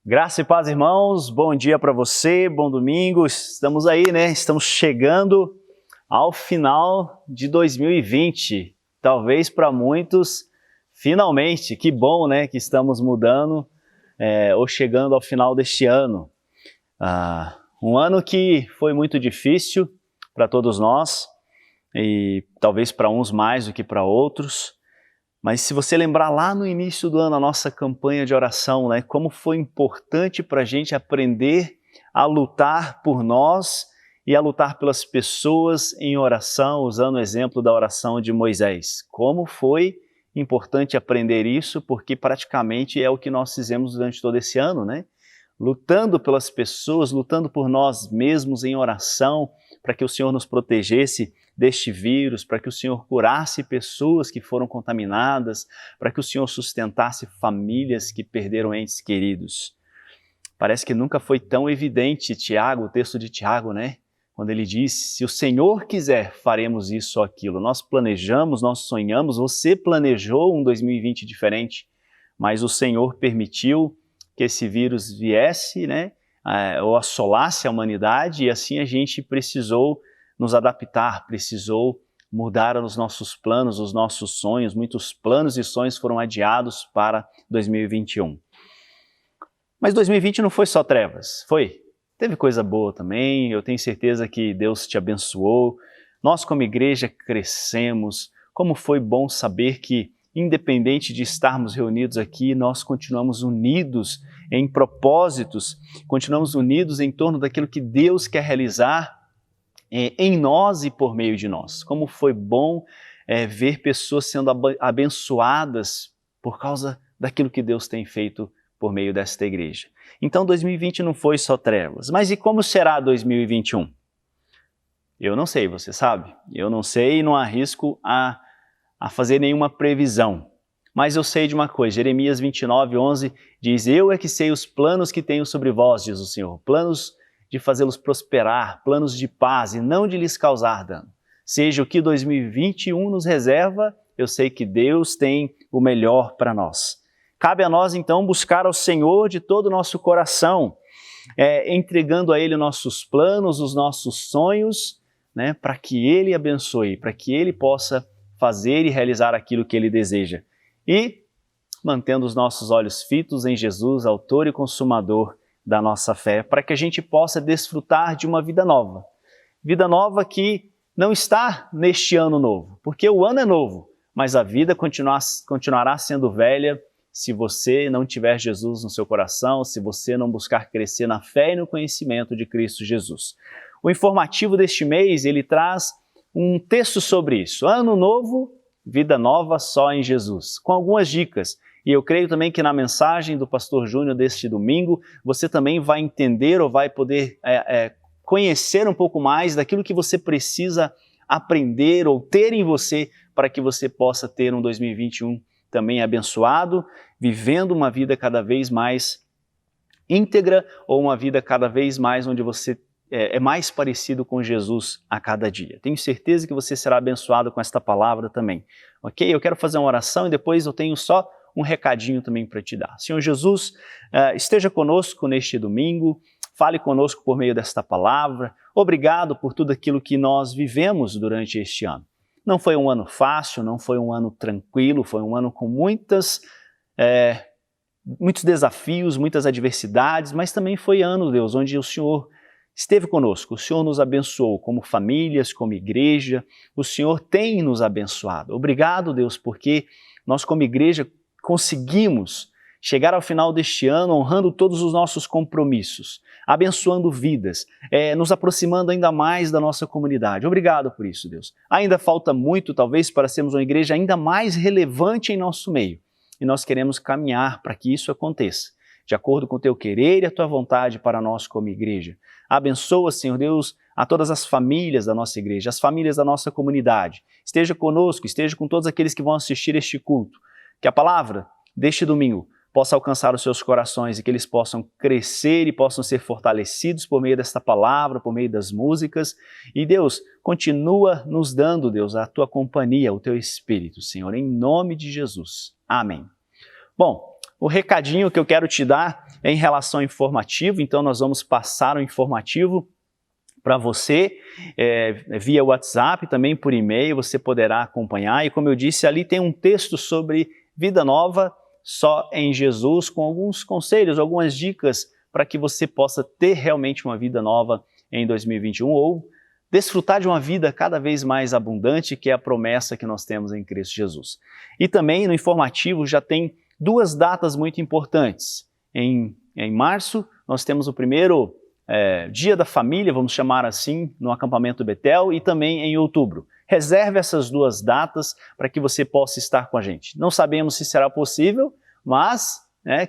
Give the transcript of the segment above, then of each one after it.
Graça e paz, irmãos. Bom dia para você, bom domingo. Estamos aí, né? Estamos chegando ao final de 2020. Talvez para muitos, finalmente. Que bom, né? Que estamos mudando ou chegando ao final deste ano. Um ano que foi muito difícil para todos nós e talvez para uns mais do que para outros. Mas se você lembrar lá no início do ano, a nossa campanha de oração, né, como foi importante para a gente aprender a lutar por nós e a lutar pelas pessoas em oração, usando o exemplo da oração de Moisés. Como foi importante aprender isso, porque praticamente é o que nós fizemos durante todo esse ano, né? Lutando pelas pessoas, lutando por nós mesmos em oração, para que o Senhor nos protegesse deste vírus, para que o Senhor curasse pessoas que foram contaminadas, para que o Senhor sustentasse famílias que perderam entes queridos. Parece que nunca foi tão evidente, Tiago, o texto de Tiago, né? Quando ele diz, se o Senhor quiser, faremos isso ou aquilo. Nós planejamos, nós sonhamos, você planejou um 2020 diferente, mas o Senhor permitiu que esse vírus viesse, né? Ou assolasse a humanidade, e assim a gente precisou nos adaptar, precisou mudar os nossos planos, os nossos sonhos. Muitos planos e sonhos foram adiados para 2021. Mas 2020 não foi só trevas, foi. Teve coisa boa também, eu tenho certeza que Deus te abençoou. Nós como igreja crescemos. Como foi bom saber que, independente de estarmos reunidos aqui, nós continuamos unidos em propósitos, continuamos unidos em torno daquilo que Deus quer realizar em nós e por meio de nós. Como foi bom ver pessoas sendo abençoadas por causa daquilo que Deus tem feito por meio desta igreja. Então 2020 não foi só trevas, mas e como será 2021? Eu não sei, você sabe? Eu não sei e não arrisco a fazer nenhuma previsão. Mas eu sei de uma coisa, Jeremias 29:11 diz, eu é que sei os planos que tenho sobre vós, diz o Senhor, planos de fazê-los prosperar, planos de paz e não de lhes causar dano. Seja o que 2021 nos reserva, eu sei que Deus tem o melhor para nós. Cabe a nós, então, buscar ao Senhor de todo o nosso coração, entregando a Ele nossos planos, os nossos sonhos, né, para que Ele abençoe, para que Ele possa fazer e realizar aquilo que Ele deseja. E mantendo os nossos olhos fitos em Jesus, autor e consumador da nossa fé, para que a gente possa desfrutar de uma vida nova. Vida nova que não está neste ano novo, porque o ano é novo, mas a vida continuará sendo velha se você não tiver Jesus no seu coração, se você não buscar crescer na fé e no conhecimento de Cristo Jesus. O informativo deste mês, ele traz um texto sobre isso. Ano novo, vida nova só em Jesus, com algumas dicas. E eu creio também que na mensagem do pastor Júnior deste domingo, você também vai entender ou vai poder conhecer um pouco mais daquilo que você precisa aprender ou ter em você para que você possa ter um 2021 também abençoado, vivendo uma vida cada vez mais íntegra ou uma vida cada vez mais onde você é mais parecido com Jesus a cada dia. Tenho certeza que você será abençoado com esta palavra também. Ok? Eu quero fazer uma oração e depois eu tenho só um recadinho também para te dar. Senhor Jesus, esteja conosco neste domingo, fale conosco por meio desta palavra. Obrigado por tudo aquilo que nós vivemos durante este ano. Não foi um ano fácil, não foi um ano tranquilo, foi um ano com muitos desafios, muitas adversidades, mas também foi ano, Deus, onde o Senhor esteve conosco, o Senhor nos abençoou como famílias, como igreja, o Senhor tem nos abençoado. Obrigado, Deus, porque nós como igreja conseguimos chegar ao final deste ano honrando todos os nossos compromissos, abençoando vidas, nos aproximando ainda mais da nossa comunidade. Obrigado por isso, Deus. Ainda falta muito, talvez, para sermos uma igreja ainda mais relevante em nosso meio. E nós queremos caminhar para que isso aconteça, de acordo com o teu querer e a tua vontade para nós como igreja. Abençoa, Senhor Deus, a todas as famílias da nossa igreja, as famílias da nossa comunidade. Esteja conosco, esteja com todos aqueles que vão assistir este culto. Que a palavra deste domingo possa alcançar os seus corações e que eles possam crescer e possam ser fortalecidos por meio desta palavra, por meio das músicas. E Deus, continua nos dando, Deus, a tua companhia, o teu Espírito, Senhor, em nome de Jesus. Amém. Bom, o recadinho que eu quero te dar é em relação ao informativo, então nós vamos passar o informativo para você, via WhatsApp, também por e-mail, você poderá acompanhar. E como eu disse, ali tem um texto sobre vida nova, só em Jesus, com alguns conselhos, algumas dicas para que você possa ter realmente uma vida nova em 2021 ou desfrutar de uma vida cada vez mais abundante, que é a promessa que nós temos em Cristo Jesus. E também no informativo já tem 2 datas muito importantes. Em março, nós temos o primeiro Dia da Família, vamos chamar assim, no acampamento Betel, e também em outubro. Reserve essas 2 datas para que você possa estar com a gente. Não sabemos se será possível, mas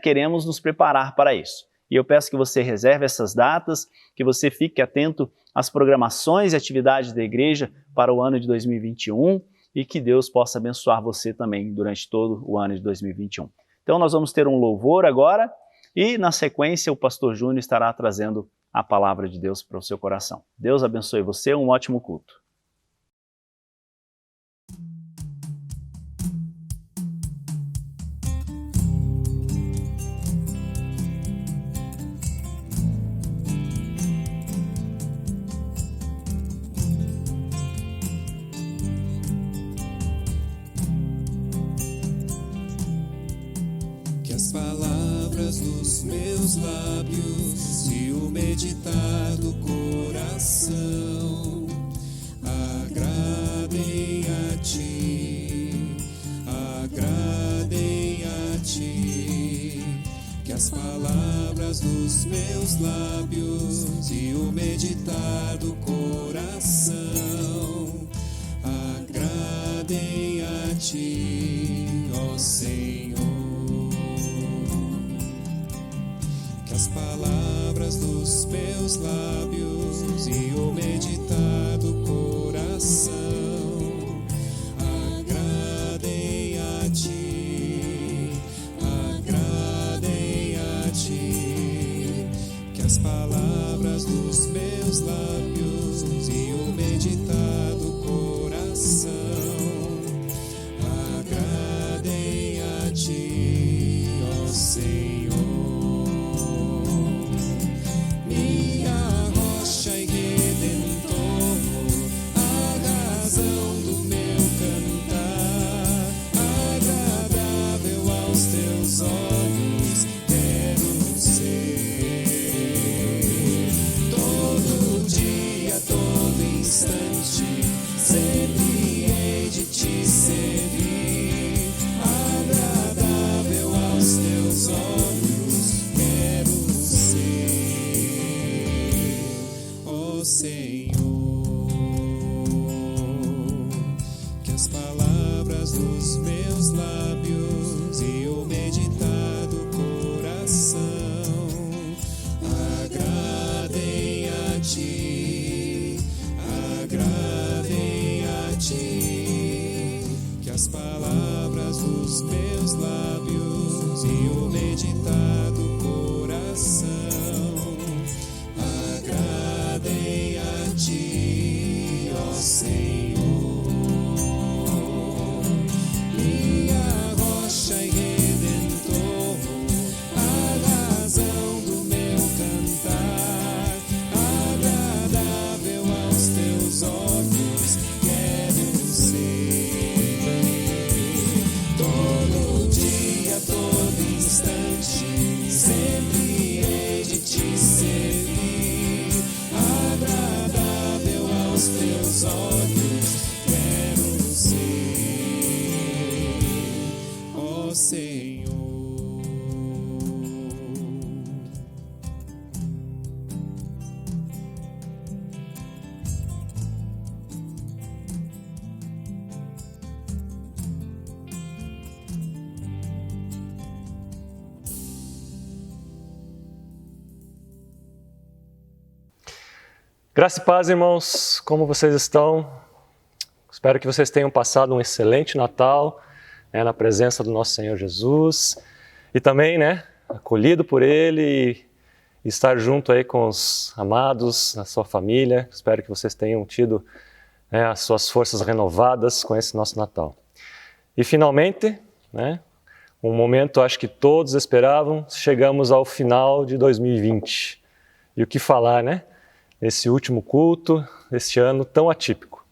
queremos nos preparar para isso. E eu peço que você reserve essas datas, que você fique atento às programações e atividades da igreja para o ano de 2021 e que Deus possa abençoar você também durante todo o ano de 2021. Então nós vamos ter um louvor agora e na sequência o pastor Júnior estará trazendo a palavra de Deus para o seu coração. Deus abençoe você, um ótimo culto. As palavras dos meus lábios e o meditar do coração agradem a ti, agradem a ti. Que as palavras dos meus lábios e o meditar do coração agradem a ti, ó Senhor. As palavras dos meus lábios e o meditar do coração agradem a ti, agradem a ti. Que as palavras dos meus lábios e o meditar do coração agradem a ti, ó Senhor. Graça e paz, irmãos, como vocês estão? Espero que vocês tenham passado um excelente Natal, na presença do nosso Senhor Jesus e também, acolhido por Ele e estar junto aí com os amados, a sua família. Espero que vocês tenham tido as suas forças renovadas com esse nosso Natal. E finalmente, um momento, acho que todos esperavam, chegamos ao final de 2020. E o que falar, né? Esse último culto, esse ano tão atípico.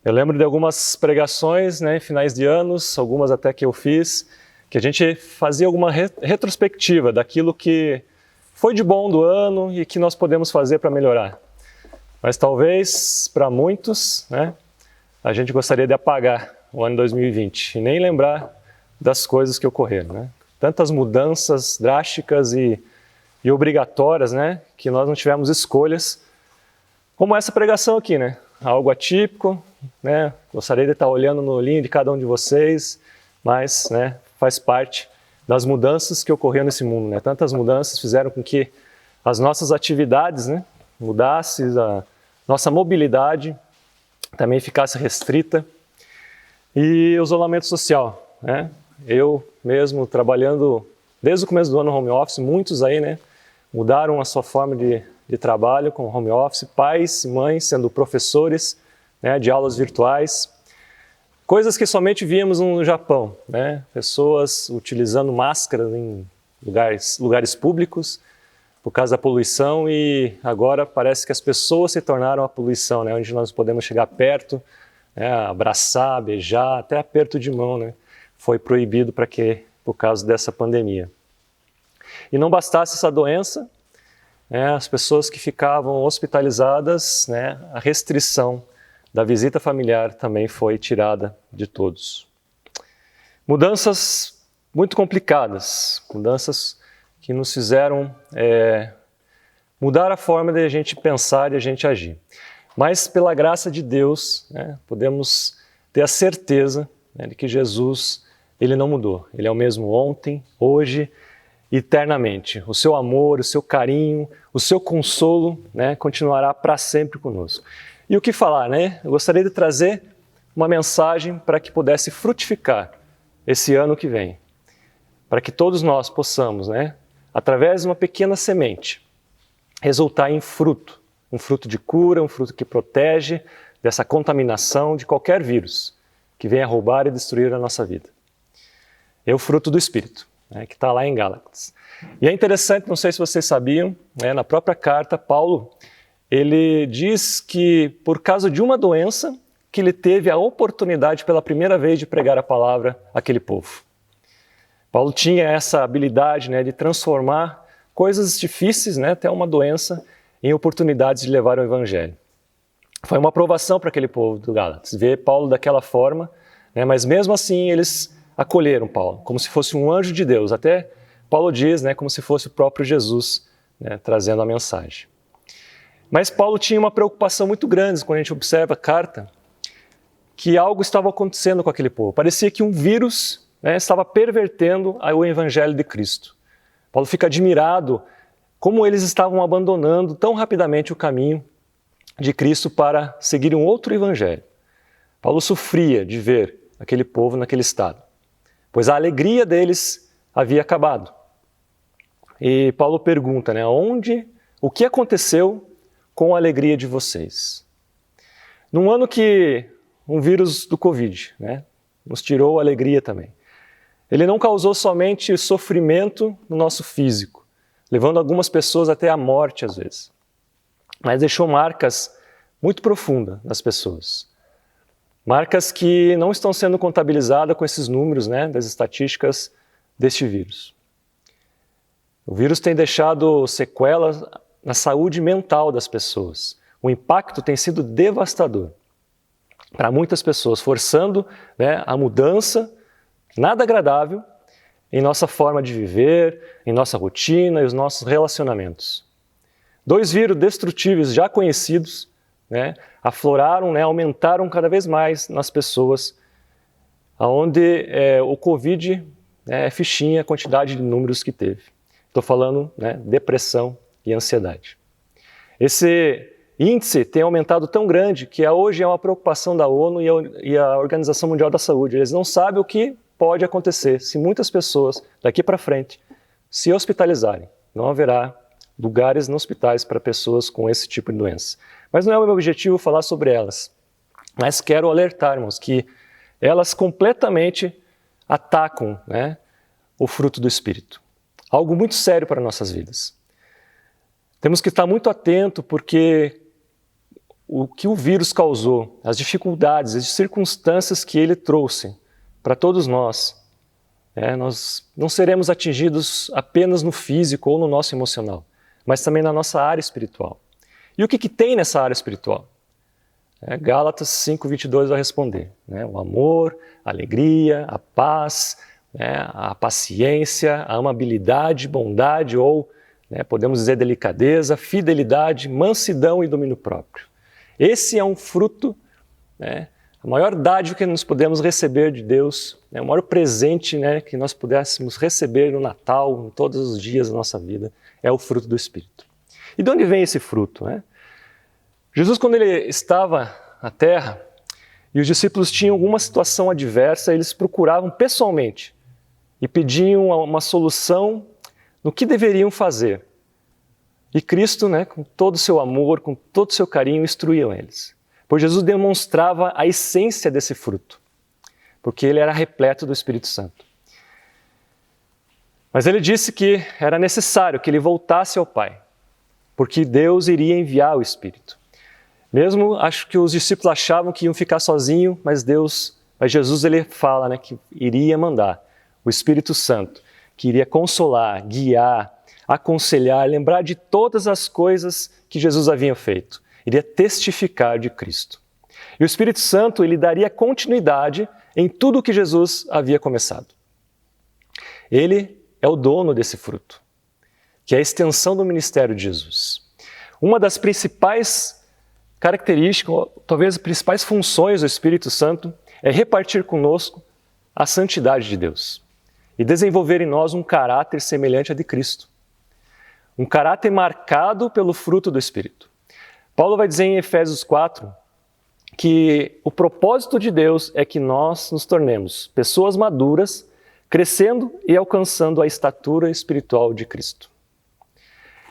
Eu lembro de algumas pregações, né, em finais de anos, algumas até que eu fiz, que a gente fazia alguma retrospectiva daquilo que foi de bom do ano e que nós podemos fazer para melhorar. Mas talvez, para muitos, né, a gente gostaria de apagar o ano 2020 e nem lembrar das coisas que ocorreram, né? Tantas mudanças drásticas e obrigatórias, né, que nós não tivemos escolhas, como essa pregação aqui, né? Algo atípico, né? Gostaria de estar olhando no olhinho de cada um de vocês, mas, né, faz parte das mudanças que ocorreram nesse mundo, né? Tantas mudanças fizeram com que as nossas atividades, né, mudassem, a nossa mobilidade também ficasse restrita e o isolamento social, né? Eu mesmo trabalhando desde o começo do ano no home office, muitos aí, né, mudaram a sua forma de trabalho com home office, pais e mães sendo professores, né, de aulas virtuais, coisas que somente víamos no Japão, né, pessoas utilizando máscaras em lugares públicos por causa da poluição e agora parece que as pessoas se tornaram a poluição, né, onde nós podemos chegar perto, né, abraçar, beijar, até aperto de mão, né, foi proibido por causa dessa pandemia. E não bastasse essa doença, né, as pessoas que ficavam hospitalizadas, né, a restrição da visita familiar também foi tirada de todos. Mudanças muito complicadas, mudanças que nos fizeram mudar a forma de a gente pensar e a gente agir. Mas pela graça de Deus, né, podemos ter a certeza, né, de que Jesus, ele não mudou. Ele é o mesmo ontem, hoje, eternamente. O seu amor, o seu carinho, o seu consolo, né, continuará para sempre conosco. E o que falar, né? Eu gostaria de trazer uma mensagem para que pudesse frutificar esse ano que vem. Para que todos nós possamos, né, através de uma pequena semente, resultar em fruto. Um fruto de cura, um fruto que protege dessa contaminação de qualquer vírus que venha roubar e destruir a nossa vida. É o fruto do Espírito, né, que está lá em Gálatas. E é interessante, não sei se vocês sabiam, né, na própria carta, Paulo, ele diz que por causa de uma doença, que ele teve a oportunidade pela primeira vez de pregar a palavra àquele povo. Paulo tinha essa habilidade, né, de transformar coisas difíceis, né, até uma doença, em oportunidades de levar o evangelho. Foi uma aprovação para aquele povo do Gálatas, ver Paulo daquela forma, né, mas mesmo assim eles acolheram Paulo, como se fosse um anjo de Deus. Até Paulo diz, né, como se fosse o próprio Jesus, né, trazendo a mensagem. Mas Paulo tinha uma preocupação muito grande quando a gente observa a carta, que algo estava acontecendo com aquele povo. Parecia que um vírus, né, estava pervertendo o evangelho de Cristo. Paulo fica admirado como eles estavam abandonando tão rapidamente o caminho de Cristo para seguir um outro evangelho. Paulo sofria de ver aquele povo naquele estado, pois a alegria deles havia acabado. E Paulo pergunta, né, o que aconteceu com a alegria de vocês? Num ano que um vírus do Covid, né, nos tirou a alegria também. Ele não causou somente sofrimento no nosso físico, levando algumas pessoas até a morte às vezes, mas deixou marcas muito profundas nas pessoas. Marcas que não estão sendo contabilizadas com esses números, né, das estatísticas deste vírus. O vírus tem deixado sequelas na saúde mental das pessoas. O impacto tem sido devastador para muitas pessoas, forçando, né, a mudança, nada agradável, em nossa forma de viver, em nossa rotina e os nossos relacionamentos. 2 vírus destrutíveis já conhecidos, né, afloraram, né, aumentaram cada vez mais nas pessoas, onde o Covid é fichinha a quantidade de números que teve. Estou falando, né, depressão e ansiedade. Esse índice tem aumentado tão grande que hoje é uma preocupação da ONU e a Organização Mundial da Saúde. Eles não sabem o que pode acontecer se muitas pessoas daqui para frente se hospitalizarem. Não haverá lugares nos hospitais para pessoas com esse tipo de doença. Mas não é o meu objetivo falar sobre elas. Mas quero alertar, irmãos, que elas completamente atacam, né, o fruto do Espírito. Algo muito sério para nossas vidas. Temos que estar muito atento porque o que o vírus causou, as dificuldades, as circunstâncias que ele trouxe para todos nós, nós não seremos atingidos apenas no físico ou no nosso emocional, mas também na nossa área espiritual. E o que tem nessa área espiritual? Gálatas 5:22 vai responder. O amor, a alegria, a paz, a paciência, a amabilidade, bondade ou, podemos dizer, delicadeza, fidelidade, mansidão e domínio próprio. Esse é um fruto, a maior dádiva que nós podemos receber de Deus, o maior presente que nós pudéssemos receber no Natal, em todos os dias da nossa vida, é o fruto do Espírito. E de onde vem esse fruto? Jesus, quando ele estava na terra e os discípulos tinham alguma situação adversa, eles procuravam pessoalmente e pediam uma solução no que deveriam fazer. E Cristo, com todo o seu amor, com todo o seu carinho, instruía eles. Pois Jesus demonstrava a essência desse fruto, porque ele era repleto do Espírito Santo. Mas ele disse que era necessário que ele voltasse ao Pai, porque Deus iria enviar o Espírito. Mesmo acho que os discípulos achavam que iam ficar sozinhos, mas Jesus ele fala que iria mandar o Espírito Santo, que iria consolar, guiar, aconselhar, lembrar de todas as coisas que Jesus havia feito. Iria testificar de Cristo. E o Espírito Santo ele daria continuidade em tudo o que Jesus havia começado. Ele é o dono desse fruto, que é a extensão do ministério de Jesus. Uma das principais características, talvez as principais funções do Espírito Santo é repartir conosco a santidade de Deus e desenvolver em nós um caráter semelhante ao de Cristo. Um caráter marcado pelo fruto do Espírito. Paulo vai dizer em Efésios 4 que o propósito de Deus é que nós nos tornemos pessoas maduras, crescendo e alcançando a estatura espiritual de Cristo.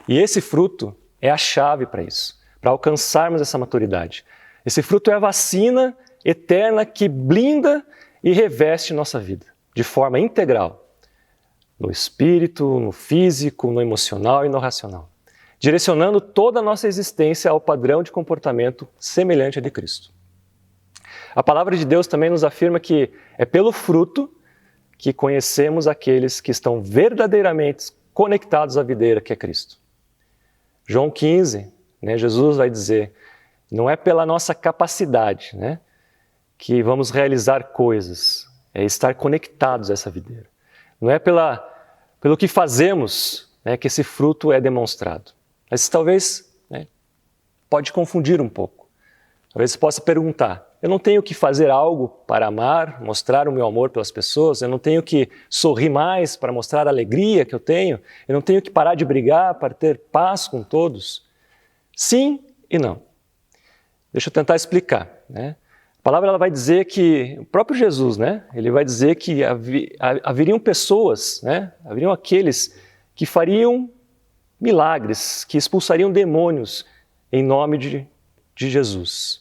E esse fruto é a chave para isso, para alcançarmos essa maturidade. Esse fruto é a vacina eterna que blinda e reveste nossa vida de forma integral, no espírito, no físico, no emocional e no racional, direcionando toda a nossa existência ao padrão de comportamento semelhante ao de Cristo. A palavra de Deus também nos afirma que é pelo fruto que conhecemos aqueles que estão verdadeiramente conectados à videira que é Cristo. João 15, Jesus vai dizer, não é pela nossa capacidade que vamos realizar coisas, é estar conectados a essa videira. Não é pelo que fazemos que esse fruto é demonstrado. Mas talvez pode confundir um pouco. Talvez você possa perguntar, eu não tenho que fazer algo para amar, mostrar o meu amor pelas pessoas, eu não tenho que sorrir mais para mostrar a alegria que eu tenho não tenho que parar de brigar para ter paz com todos. Sim e não. Deixa eu tentar explicar. A palavra ela vai dizer que, o próprio Jesus, ele vai dizer que haveriam pessoas, haveriam aqueles que fariam milagres, que expulsariam demônios em nome de Jesus.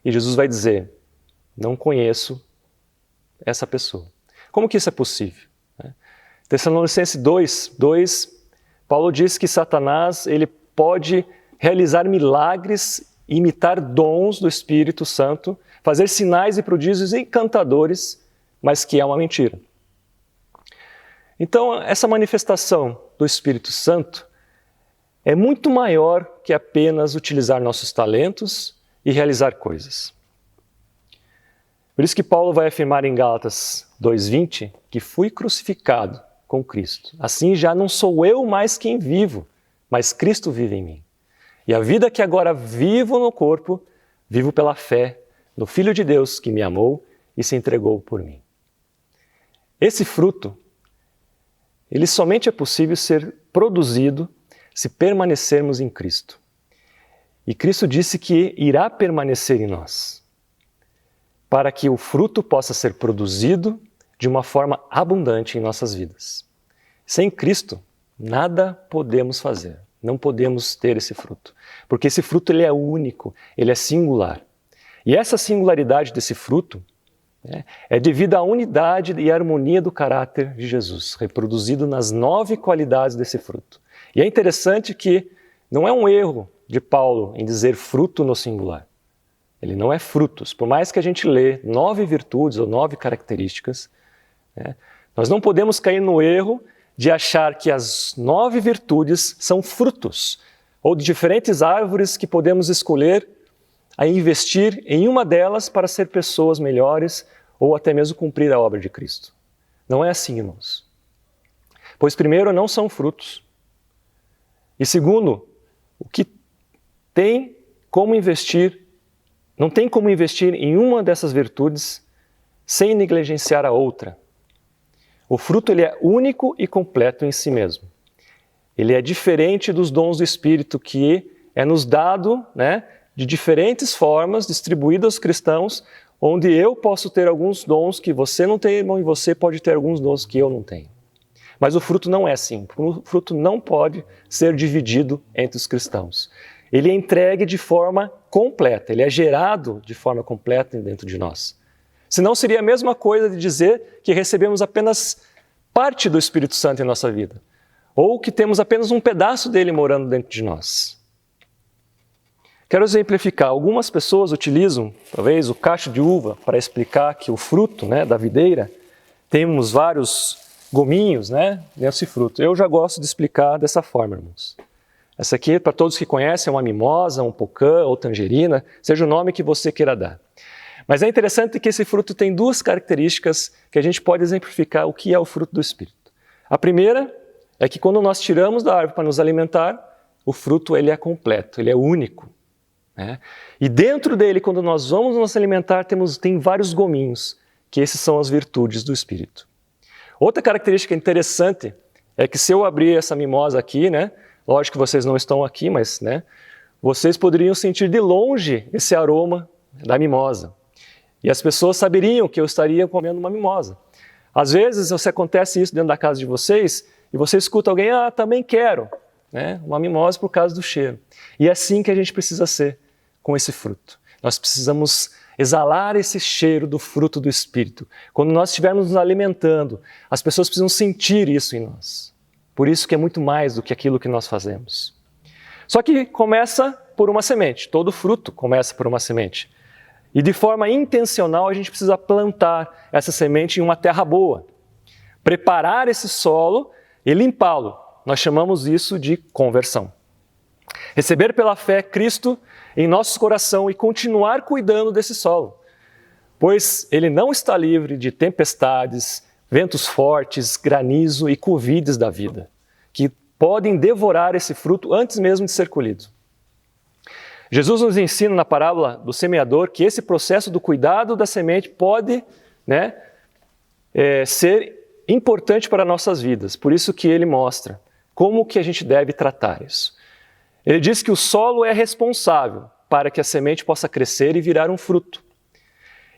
E Jesus vai dizer, não conheço essa pessoa. Como que isso é possível? Tessalonicenses 2, Paulo diz que Satanás ele pode realizar milagres, imitar dons do Espírito Santo, fazer sinais e prodígios encantadores, mas que é uma mentira. Então, essa manifestação do Espírito Santo é muito maior que apenas utilizar nossos talentos e realizar coisas. Por isso que Paulo vai afirmar em Gálatas 2:20 que fui crucificado com Cristo. Assim já não sou eu mais quem vivo, mas Cristo vive em mim. E a vida que agora vivo no corpo, vivo pela fé no Filho de Deus que me amou e se entregou por mim. Esse fruto, ele somente é possível ser produzido se permanecermos em Cristo. E Cristo disse que irá permanecer em nós, para que o fruto possa ser produzido de uma forma abundante em nossas vidas. Sem Cristo, nada podemos fazer, não podemos ter esse fruto, porque esse fruto ele é único, ele é singular. E essa singularidade desse fruto É devido à unidade e harmonia do caráter de Jesus, reproduzido nas 9 qualidades desse fruto. E é interessante que não é um erro de Paulo em dizer fruto no singular. Ele não é frutos. Por mais que a gente lê 9 virtudes ou 9 características, nós não podemos cair no erro de achar que as 9 virtudes são frutos, ou de diferentes árvores que podemos escolher a investir em uma delas para ser pessoas melhores ou até mesmo cumprir a obra de Cristo. Não é assim, irmãos. Pois primeiro, não são frutos. E segundo, o que tem como investir, não tem como investir em uma dessas virtudes sem negligenciar a outra. O fruto ele é único e completo em si mesmo. Ele é diferente dos dons do Espírito que é nos dado, de diferentes formas, distribuído aos cristãos, onde eu posso ter alguns dons que você não tem, irmão, e você pode ter alguns dons que eu não tenho. Mas o fruto não é assim. O fruto não pode ser dividido entre os cristãos. Ele é entregue de forma completa, ele é gerado de forma completa dentro de nós. Senão seria a mesma coisa de dizer que recebemos apenas parte do Espírito Santo em nossa vida, ou que temos apenas um pedaço dele morando dentro de nós. Quero exemplificar. Algumas pessoas utilizam, talvez, o cacho de uva para explicar que o fruto da videira, temos vários gominhos nesse fruto. Eu já gosto de explicar dessa forma, irmãos. Essa aqui, para todos que conhecem, é uma mimosa, um pocã ou tangerina, seja o nome que você queira dar. Mas é interessante que esse fruto tem 2 características que a gente pode exemplificar o que é o fruto do Espírito. A primeira é que quando nós tiramos da árvore para nos alimentar, o fruto ele é completo, ele é único. E dentro dele, quando nós vamos nos alimentar, tem vários gominhos, que esses são as virtudes do Espírito. Outra característica interessante é que se eu abrir essa mimosa aqui, lógico que vocês não estão aqui, mas vocês poderiam sentir de longe esse aroma da mimosa. E as pessoas saberiam que eu estaria comendo uma mimosa. Às vezes, se acontece isso dentro da casa de vocês, e você escuta alguém, também quero, uma mimosa por causa do cheiro. E é assim que a gente precisa ser com esse fruto. Nós precisamos exalar esse cheiro do fruto do Espírito. Quando nós estivermos nos alimentando, as pessoas precisam sentir isso em nós. Por isso que é muito mais do que aquilo que nós fazemos. Só que começa por uma semente. Todo fruto começa por uma semente. E de forma intencional a gente precisa plantar essa semente em uma terra boa. Preparar esse solo e limpá-lo. Nós chamamos isso de conversão. Receber pela fé Cristo em nosso coração e continuar cuidando desse solo, pois ele não está livre de tempestades, ventos fortes, granizo e covides da vida, que podem devorar esse fruto antes mesmo de ser colhido. Jesus nos ensina na parábola do semeador que esse processo do cuidado da semente pode ser importante para nossas vidas, por isso que ele mostra como que a gente deve tratar isso. Ele diz que o solo é responsável para que a semente possa crescer e virar um fruto.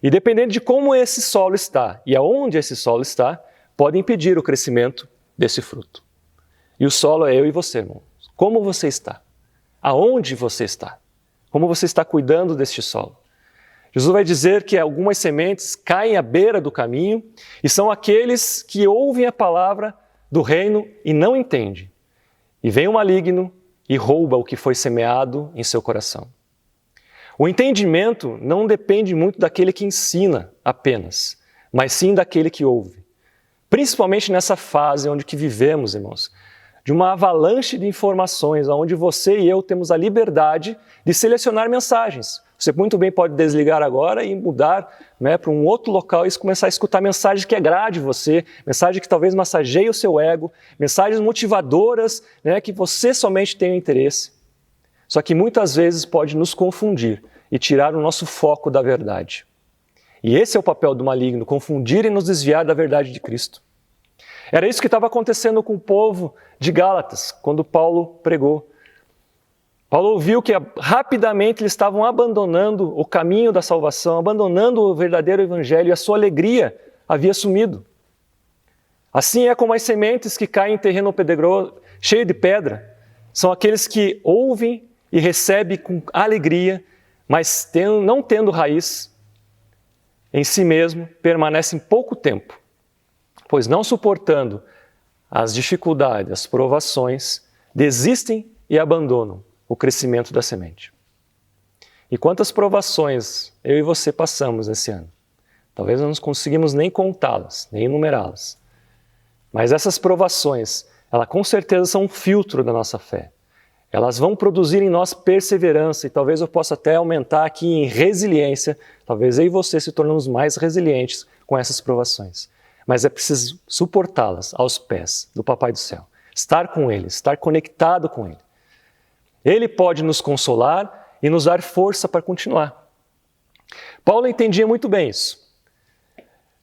E dependendo de como esse solo está e aonde esse solo está, pode impedir o crescimento desse fruto. E o solo é eu e você, irmão. Como você está? Aonde você está? Como você está cuidando deste solo? Jesus vai dizer que algumas sementes caem à beira do caminho e são aqueles que ouvem a palavra do reino e não entendem. E vem o maligno e rouba o que foi semeado em seu coração. O entendimento não depende muito daquele que ensina apenas, mas sim daquele que ouve. Principalmente nessa fase onde que vivemos, irmãos, de uma avalanche de informações, onde você e eu temos a liberdade de selecionar mensagens. Você muito bem pode desligar agora e mudar para um outro local e começar a escutar mensagens que agrade você, mensagens que talvez massageiem o seu ego, mensagens motivadoras que você somente tem interesse. Só que muitas vezes pode nos confundir e tirar o nosso foco da verdade. E esse é o papel do maligno, confundir e nos desviar da verdade de Cristo. Era isso que estava acontecendo com o povo de Gálatas, quando Paulo pregou. Paulo ouviu que rapidamente eles estavam abandonando o caminho da salvação, abandonando o verdadeiro evangelho e a sua alegria havia sumido. Assim é como as sementes que caem em terreno pedregoso, cheio de pedra. São aqueles que ouvem e recebem com alegria, mas não tendo raiz, em si mesmo, permanecem pouco tempo, pois não suportando as dificuldades, as provações, desistem e abandonam o crescimento da semente. E quantas provações eu e você passamos esse ano? Talvez não conseguimos nem contá-las, nem enumerá-las. Mas essas provações, elas com certeza são um filtro da nossa fé. Elas vão produzir em nós perseverança e talvez eu possa até aumentar aqui em resiliência. Talvez eu e você se tornemos mais resilientes com essas provações. Mas é preciso suportá-las aos pés do Papai do Céu. Estar com Ele, estar conectado com Ele. Ele pode nos consolar e nos dar força para continuar. Paulo entendia muito bem isso.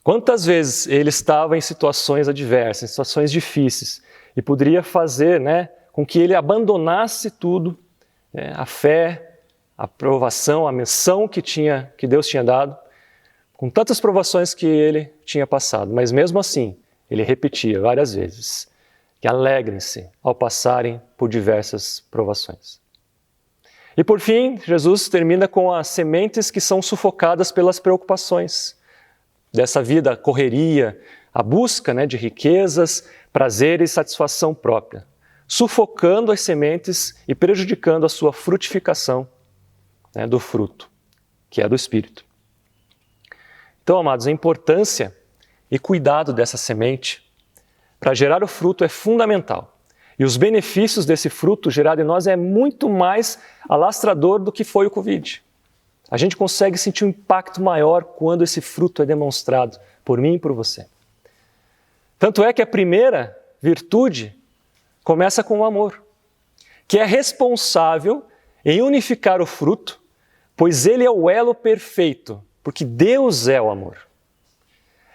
Quantas vezes ele estava em situações adversas, em situações difíceis, e poderia fazer, com que ele abandonasse tudo, a fé, a provação, a missão que Deus tinha dado, com tantas provações que ele tinha passado. Mas mesmo assim, ele repetia várias vezes que alegrem-se ao passarem por diversas provações. E por fim, Jesus termina com as sementes que são sufocadas pelas preocupações dessa vida, a correria, a busca de riquezas, prazer e satisfação própria, sufocando as sementes e prejudicando a sua frutificação do fruto, que é do Espírito. Então, amados, a importância e cuidado dessa semente para gerar o fruto é fundamental. E os benefícios desse fruto gerado em nós é muito mais alastrador do que foi o Covid. A gente consegue sentir um impacto maior quando esse fruto é demonstrado por mim e por você. Tanto é que a primeira virtude começa com o amor, que é responsável em unificar o fruto, pois ele é o elo perfeito, porque Deus é o amor.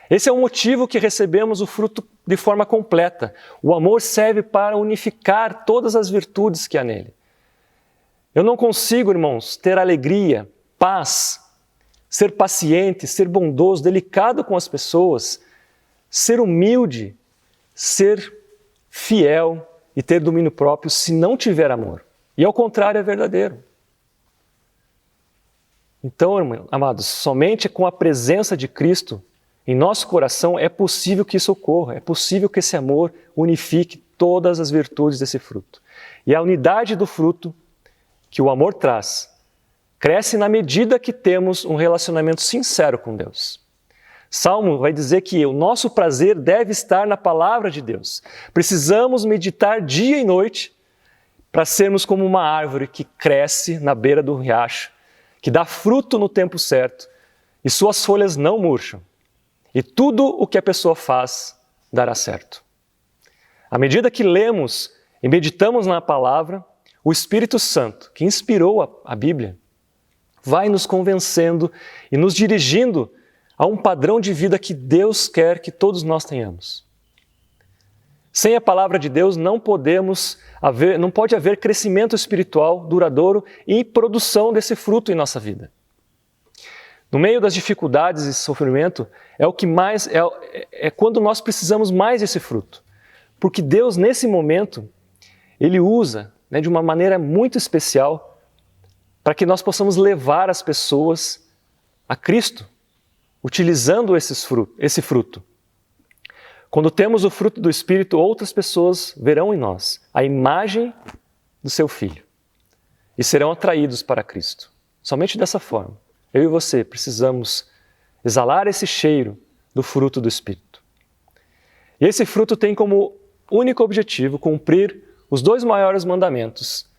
Esse é o motivo que recebemos o fruto de forma completa. O amor serve para unificar todas as virtudes que há nele. Eu não consigo, irmãos, ter alegria, paz, ser paciente, ser bondoso, delicado com as pessoas, ser humilde, ser fiel e ter domínio próprio se não tiver amor. E ao contrário é verdadeiro. Então, irmão, amados, somente com a presença de Cristo em nosso coração é possível que isso ocorra, é possível que esse amor unifique todas as virtudes desse fruto. E a unidade do fruto que o amor traz cresce na medida que temos um relacionamento sincero com Deus. Salmo vai dizer que o nosso prazer deve estar na palavra de Deus. Precisamos meditar dia e noite para sermos como uma árvore que cresce na beira do riacho, que dá fruto no tempo certo e suas folhas não murcham. E tudo o que a pessoa faz dará certo. À medida que lemos e meditamos na palavra, o Espírito Santo, que inspirou a Bíblia, vai nos convencendo e nos dirigindo a um padrão de vida que Deus quer que todos nós tenhamos. Sem a palavra de Deus não pode haver crescimento espiritual duradouro e produção desse fruto em nossa vida. No meio das dificuldades e sofrimento é quando nós precisamos mais desse fruto. Porque Deus, nesse momento, Ele usa de uma maneira muito especial para que nós possamos levar as pessoas a Cristo, utilizando esse fruto. Quando temos o fruto do Espírito, outras pessoas verão em nós a imagem do seu Filho e serão atraídos para Cristo. Somente dessa forma, eu e você precisamos exalar esse cheiro do fruto do Espírito. E esse fruto tem como único objetivo cumprir os 2 maiores mandamentos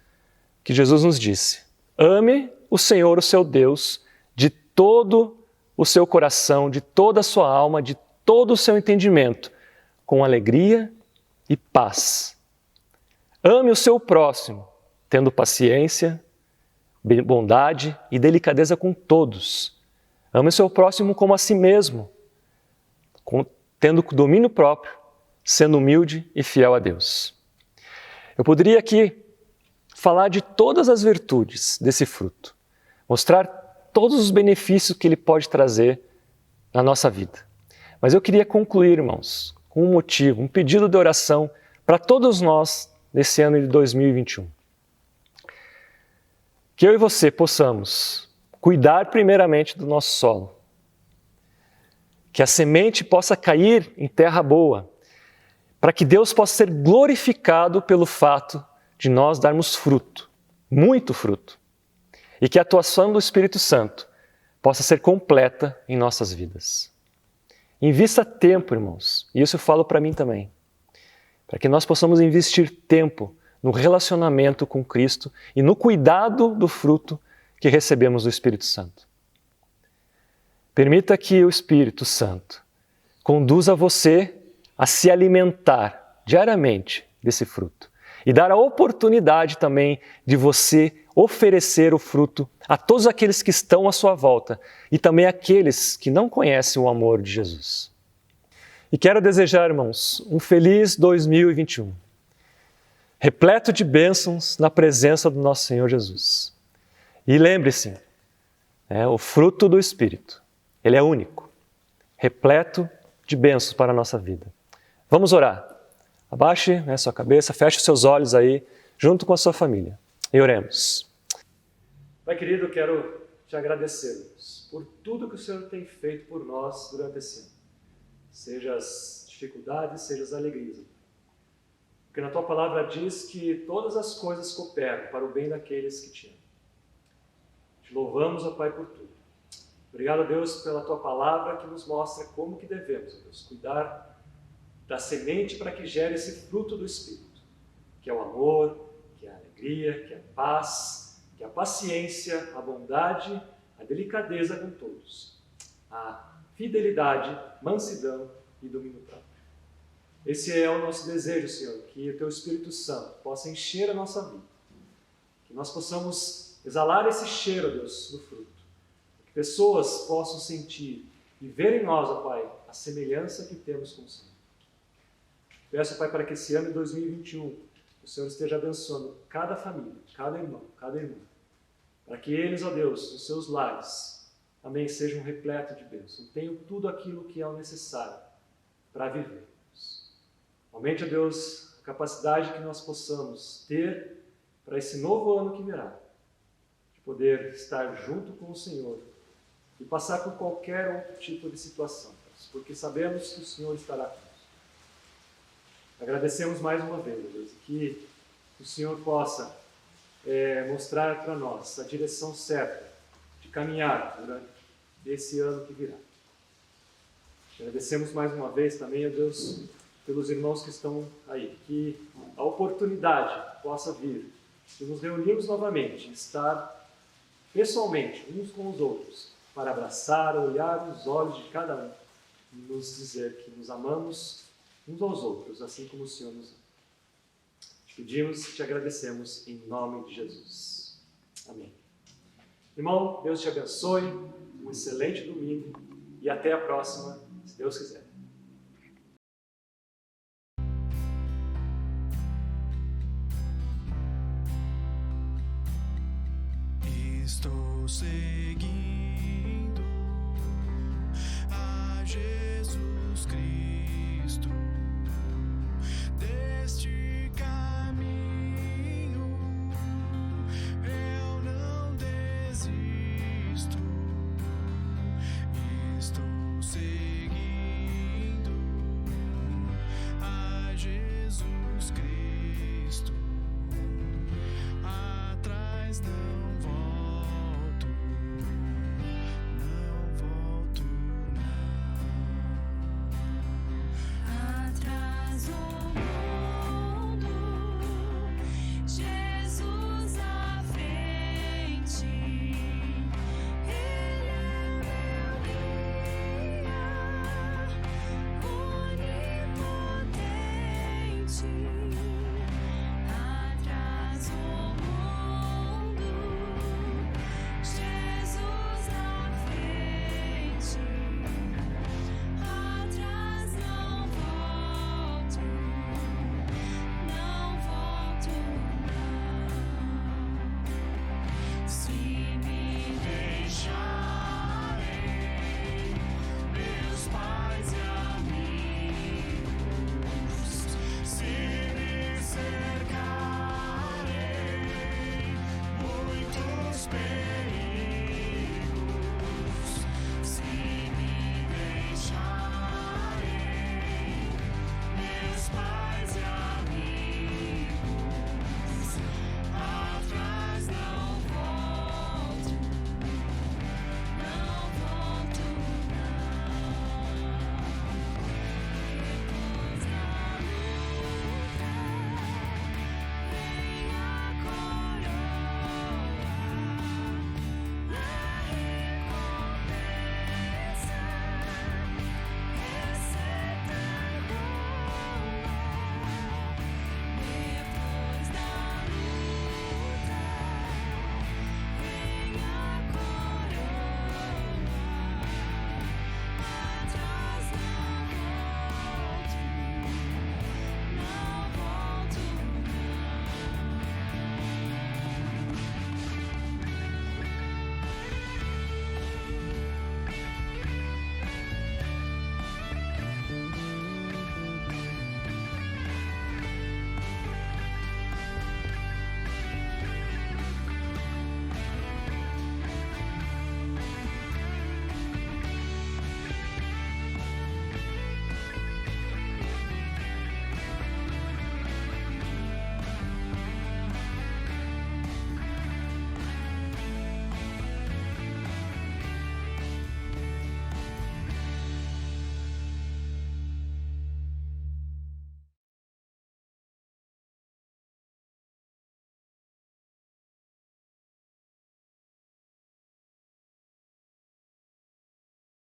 que Jesus nos disse. Ame o Senhor, o seu Deus, de todo o seu coração, de toda a sua alma, de todo o seu entendimento, com alegria e paz. Ame o seu próximo, tendo paciência, bondade e delicadeza com todos. Ame o seu próximo como a si mesmo, tendo domínio próprio, sendo humilde e fiel a Deus. Eu poderia aqui falar de todas as virtudes desse fruto, mostrar todos os benefícios que ele pode trazer na nossa vida. Mas eu queria concluir, irmãos, com um motivo, um pedido de oração para todos nós nesse ano de 2021. Que eu e você possamos cuidar primeiramente do nosso solo, que a semente possa cair em terra boa, para que Deus possa ser glorificado pelo fato de nós darmos fruto, muito fruto, e que a atuação do Espírito Santo possa ser completa em nossas vidas. Invista tempo, irmãos, e isso eu falo para mim também, para que nós possamos investir tempo no relacionamento com Cristo e no cuidado do fruto que recebemos do Espírito Santo. Permita que o Espírito Santo conduza você a se alimentar diariamente desse fruto e dar a oportunidade também de você oferecer o fruto a todos aqueles que estão à sua volta e também àqueles que não conhecem o amor de Jesus. E quero desejar, irmãos, um feliz 2021, repleto de bênçãos na presença do nosso Senhor Jesus. E lembre-se, o fruto do Espírito, ele é único, repleto de bênçãos para a nossa vida. Vamos orar. Abaixe sua cabeça, feche os seus olhos aí, junto com a sua família. E oremos. Pai querido, quero te agradecer, Deus, por tudo que o Senhor tem feito por nós durante esse ano. Seja as dificuldades, seja as alegrias. Porque na tua palavra diz que todas as coisas cooperam para o bem daqueles que te amam. Te louvamos, ó Pai, por tudo. Obrigado, Deus, pela tua palavra que nos mostra como que devemos, Deus, cuidar da semente para que gere esse fruto do Espírito, que é o amor, que é a alegria, que é a paz, que é a paciência, a bondade, a delicadeza com todos, a fidelidade, mansidão e domínio próprio. Esse é o nosso desejo, Senhor, que o Teu Espírito Santo possa encher a nossa vida, que nós possamos exalar esse cheiro, Deus, do fruto, que pessoas possam sentir e ver em nós, ó Pai, a semelhança que temos com o Senhor. Peço, Pai, para que esse ano de 2021 o Senhor esteja abençoando cada família, cada irmão, cada irmã, para que eles, ó Deus, nos seus lares, amém, sejam repletos de bênçãos, tenham tudo aquilo que é o necessário para vivermos. Aumente, ó Deus, a capacidade que nós possamos ter para esse novo ano que virá, de poder estar junto com o Senhor e passar por qualquer outro tipo de situação, porque sabemos que o Senhor estará conosco. Agradecemos mais uma vez, Deus, que o Senhor possa mostrar para nós a direção certa de caminhar durante esse ano que virá. Agradecemos mais uma vez também, ó Deus, pelos irmãos que estão aí, que a oportunidade possa vir de nos reunirmos novamente, estar pessoalmente uns com os outros, para abraçar, olhar nos olhos de cada um e nos dizer que nos amamos uns aos outros, assim como o Senhor nos ama. Te pedimos e te agradecemos em nome de Jesus. Amém. Irmão, Deus te abençoe, um excelente domingo e até a próxima, se Deus quiser. Estou seguindo a Jesus Cristo. Deste caminho eu não desisto. Estou seguindo a Jesus Cristo. Atrás não volto, não volto não. Atrás o mundo, Jesus à frente, Ele é meu guia, onipotente.